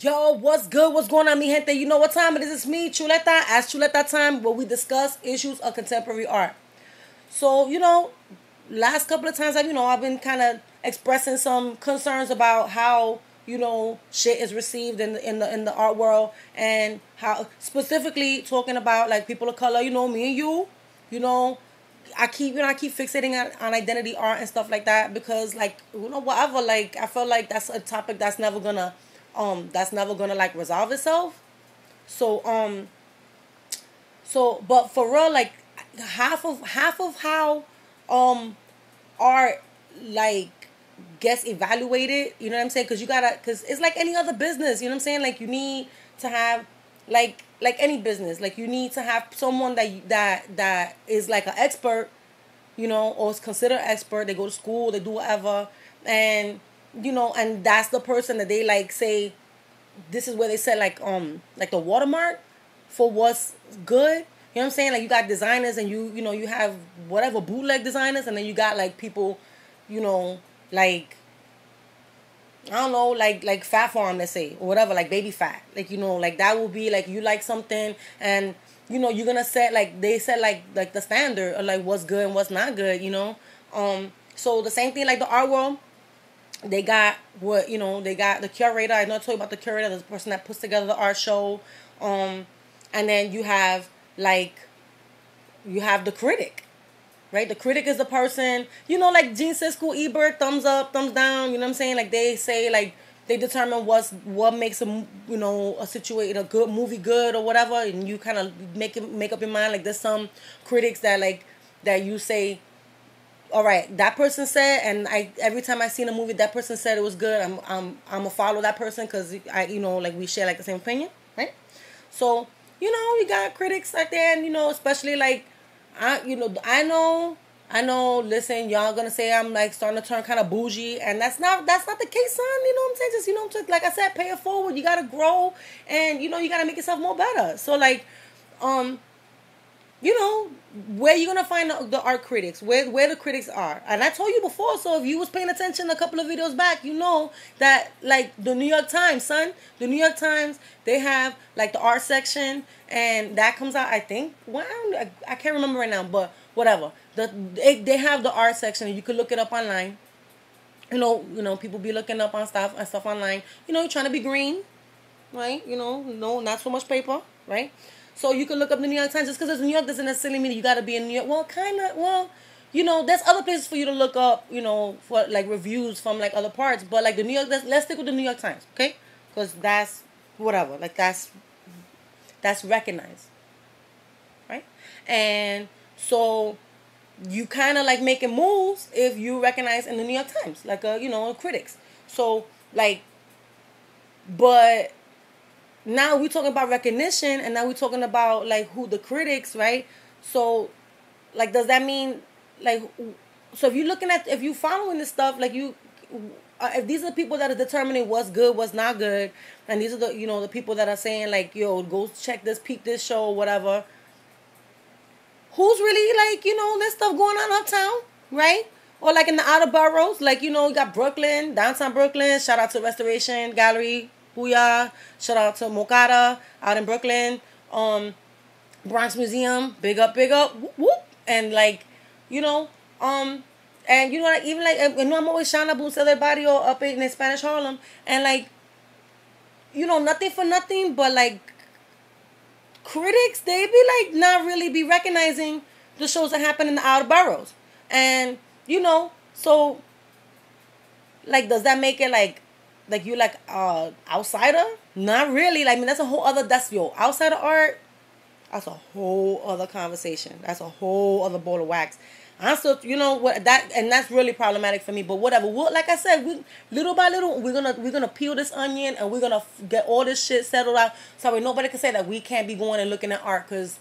Yo, what's good? What's going on, mi gente? You know what time it is? It's me, Chuleta. As Chuleta time, where we discuss issues of contemporary art. So, last couple of times, I've been kind of expressing some concerns about how shit is received in the art world, and how specifically talking about like people of color. Me and you know. I keep fixating on identity art and stuff like that because like whatever, like I feel like that's a topic that's never gonna like resolve itself. So but for real, like half of how um art like gets evaluated, you know what I'm saying? Because it's like any other business, you know what I'm saying? Like you need to have like any business, like you need to have someone that is like an expert, or is considered expert. They go to school, they do whatever, and and that's the person that they like say this is where they said like the watermark for what's good. You know what I'm saying? Like you got designers and you have whatever bootleg designers, and then you got like people, like I don't know, like Fat Farm, let's say, or whatever, like Baby Fat, like like that will be like you like something, and you're gonna set like they said like the standard of like what's good and what's not good, So the same thing like the art world, they got they got the curator. I know I told you about the curator, the person that puts together the art show, and then you have the critic. Right, the critic is the person, like Gene Siskel, Ebert, thumbs up, thumbs down. You know what I'm saying? Like they say, like they determine what makes a good movie good or whatever, and you kind of make up your mind. Like there's some critics that you say, all right, that person said, and every time I seen a movie that person said it was good, I'm gonna follow that person because like we share like the same opinion, right? So you got critics out there, and especially like I know. Listen, y'all gonna say I'm like starting to turn kind of bougie, and that's not the case, son. You know what I'm saying? Just like I said, pay it forward. You gotta grow, and you gotta make yourself more better. So like, um, where you gonna find the art critics, where the critics are. And I told you before, so if you was paying attention a couple of videos back, you know that like the New York Times, son, the New York Times, they have like the art section, and that comes out, I think, well, I can't remember right now, but whatever, they have the art section, and you can look it up online. People be looking up on stuff online. You're trying to be green, right? No, not so much paper, right? So you can look up the New York Times. Just because it's New York doesn't necessarily mean you got to be in New York. Well, kind of. Well, there's other places for you to look up, for like reviews from like other parts. But like the New York, let's stick with the New York Times, okay? Because that's whatever. Like that's recognized, right? And so you kind of like making moves if you recognize in the New York Times, like critics. So like, but now we're talking about recognition, and now we're talking about like who the critics, right? So like, does that mean like, so if you following this stuff, like if these are the people that are determining what's good, what's not good, and these are the people that are saying like, yo, go check this, peep this show, whatever, who's really like, there's stuff going on uptown, right? Or like in the outer boroughs, like, you got Brooklyn, downtown Brooklyn. Shout out to Restoration Gallery, Booyah. Shout out to Mokata out in Brooklyn. Bronx Museum, big up, whoop, whoop. And like, and like, even like, I'm always shouting out Boots Other Barrio up in Spanish Harlem. And like, nothing for nothing, but like, critics, they be like not really be recognizing the shows that happen in the outer boroughs. And so like, does that make it like you like outsider? Not really. Like, I mean, that's a whole other, outsider art, that's a whole other conversation. That's a whole other ball of wax. I'm still, what that, and that's really problematic for me. But whatever. Like I said, we little by little, we're gonna peel this onion, and we're gonna get all this shit settled out. So nobody can say that we can't be going and looking at art. Cause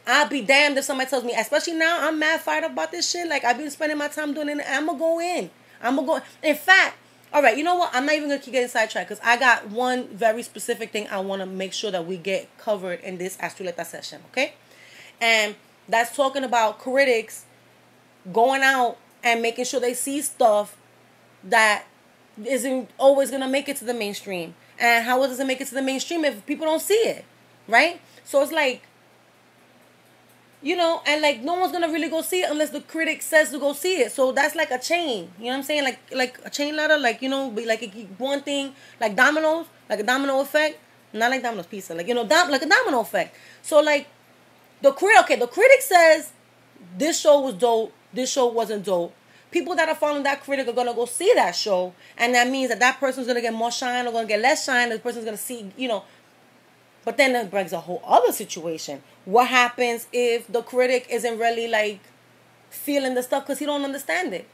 I'll be damned if somebody tells me, especially now, I'm mad fired up about this shit. Like, I've been spending my time doing it. I'm gonna go in. In fact, all right, you know what? I'm not even gonna keep getting sidetracked because I got one very specific thing I want to make sure that we get covered in this Chuleta session, okay? And that's talking about critics going out and making sure they see stuff that isn't always gonna make it to the mainstream. And how does it make it to the mainstream if people don't see it, right? So it's like, you know, and like no one's gonna really go see it unless the critic says to go see it. So that's like a chain. You know what I'm saying? Like a chain letter, like, you know, like one thing, like dominoes, like a domino effect. Not like Domino's pizza, like, you know, like a domino effect. So like the critic says this show was dope, this show wasn't dope. People that are following that critic are gonna go see that show, and that means that person's gonna get more shine or gonna get less shine. The person's gonna see, you know. But then that brings a whole other situation. What happens if the critic isn't really like feeling the stuff because he don't understand it?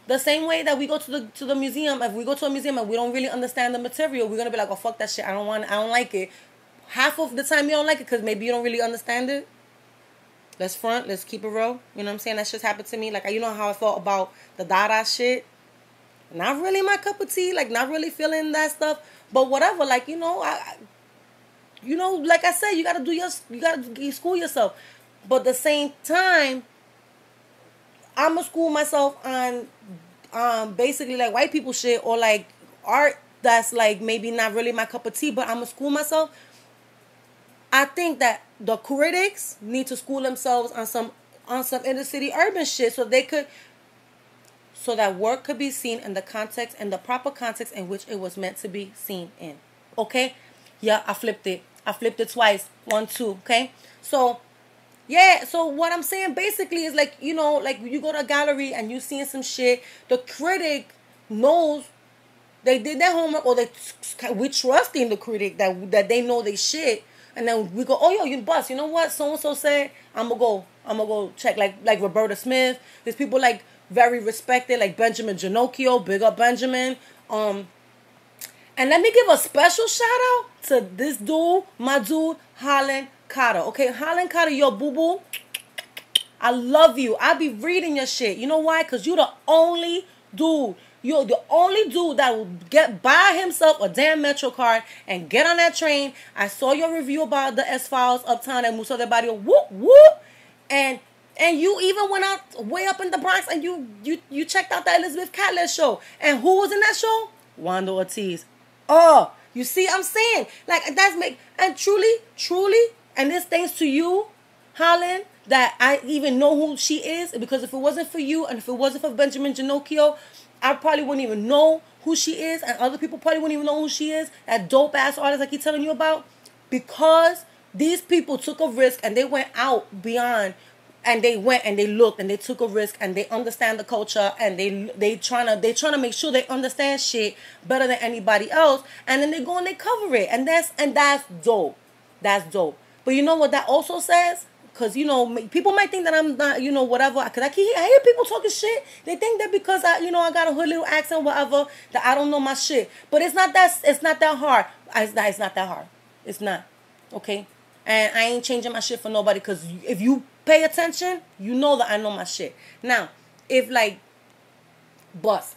The same way that we go to the museum, if we go to a museum and we don't really understand the material, we're gonna be like, oh, fuck that shit, I don't like it. Half of the time you don't like it because maybe you don't really understand it. Let's keep it real. You know what I'm saying? That just happened to me. Like, you know how I felt about the Dada shit? Not really my cup of tea. Like, not really feeling that stuff. But whatever. Like, you know, you know, like I said, you gotta school yourself. But at the same time, I'ma school myself on basically like white people shit or like art that's like maybe not really my cup of tea, but I'ma school myself. I think that the critics need to school themselves on some inner city urban shit so that work could be seen in the context and the proper context in which it was meant to be seen in. Okay? Yeah, I flipped it. I flipped it twice. 1, 2. Okay? So, yeah. So what I'm saying basically is like, you know, like you go to a gallery and you seeing some shit. The critic knows they did their homework, or we trusting the critic that they know they shit. And then we go, oh, yo, you bust. You know what? So-and-so said, I'm going to go check. Like Roberta Smith. There's people like very respected, like Benjamin Ginocchio. Big up Benjamin. And let me give a special shout out to this dude, my dude, Holland Carter. Okay, Holland Carter, yo, boo-boo. I love you. I be reading your shit. You know why? Because you the only dude. You're the only dude that will buy himself a damn Metro card and get on that train. I saw your review about the S-Files uptown at Museo de Barrio. Whoop, whoop. And you even went out way up in the Bronx and you checked out the Elizabeth Catlett show. And who was in that show? Raimundi-Ortiz. Oh, you see I'm saying? Like, and truly, and this thanks to you, Holland, that I even know who she is. Because if it wasn't for you and if it wasn't for Benjamin Ginocchio, I probably wouldn't even know who she is, and other people probably wouldn't even know who she is. That dope-ass artist I keep telling you about. Because these people took a risk and they went out beyond, and they went and they looked and they took a risk and they understand the culture and they trying to make sure they understand shit better than anybody else, and then they go and they cover it, and that's dope. That's dope. But you know what that also says? Because, you know, people might think that I'm not, you know, whatever. Because I hear people talking shit. They think that because I got a hood little accent, whatever, that I don't know my shit. But it's not that hard. It's not that hard. It's not. Okay? And I ain't changing my shit for nobody. Because if you pay attention, you know that I know my shit. Now, if like, bust.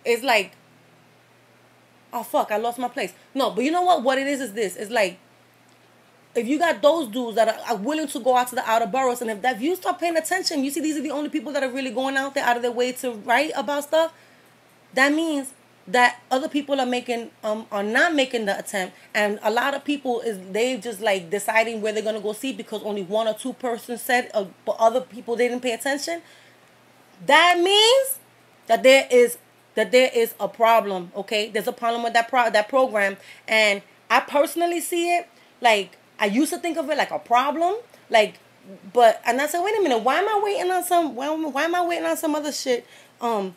It's like, oh, fuck, I lost my place. No, but you know what? What it is this. It's like, if you got those dudes that are willing to go out to the outer boroughs, and if you start paying attention, you see these are the only people that are really going out there out of their way to write about stuff, that means that other people are not making the attempt, and a lot of people they just like deciding where they're gonna go see because only 1 or 2 persons said, but other people didn't pay attention. That means that there is a problem. Okay, there's a problem with that program, and I personally see it like. I used to think of it like a problem, like, and I said, wait a minute, why am I waiting on some other shit, some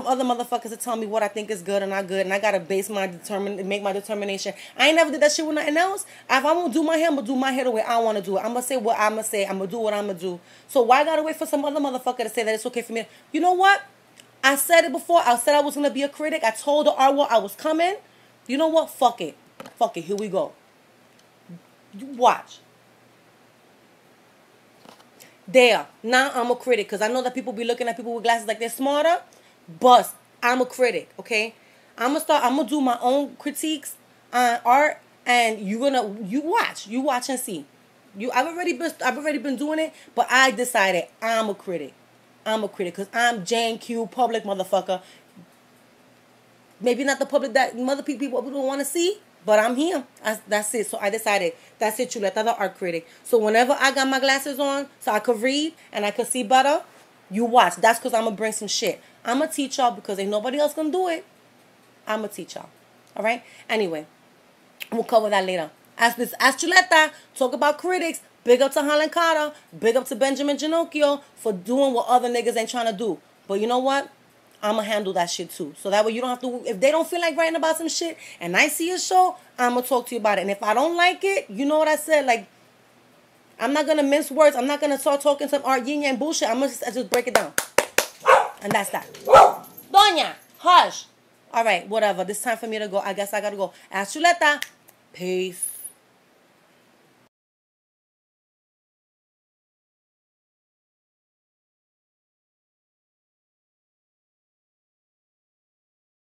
other motherfuckers to tell me what I think is good and not good, and I gotta make my determination. I ain't never did that shit with nothing else. If I'm gonna do my hair, I'm gonna do my hair the way I wanna do it. I'm gonna say what I'm gonna say. I'm gonna do what I'm gonna do. So why I gotta wait for some other motherfucker to say that it's okay for me? You know what? I said it before. I said I was gonna be a critic. I told the art world I was coming. You know what? Fuck it. Here we go. You watch. There. Now I'm a critic. Because I know that people be looking at people with glasses like they're smarter. But I'm a critic. Okay? I'm going to do my own critiques on art. And you watch and see. I've already been doing it. But I decided I'm a critic. Because I'm J&Q public motherfucker. maybe not the public that other people don't want to see, but I'm here. That's it. So I decided, that's it, Chuleta, the art critic. So whenever I got my glasses on so I could read and I could see better, you watch. That's because I'm going to bring some shit. I'm going to teach y'all because ain't nobody else going to do it. I'm going to teach y'all. All right? Anyway, we'll cover that later. As Chuleta, talk about critics. Big up to Holland Carter. Big up to Benjamin Ginocchio for doing what other niggas ain't trying to do. But you know what? I'm going to handle that shit too. So that way you don't have to, if they don't feel like writing about some shit and I see a show, I'm going to talk to you about it. And if I don't like it, you know what I said? Like, I'm not going to mince words. I'm not going to start talking some art yin yang bullshit. I'm going to just break it down. And that's that. Doña, hush. All right, whatever. This time for me to go. I guess I got to go. As Chuleta. Peace.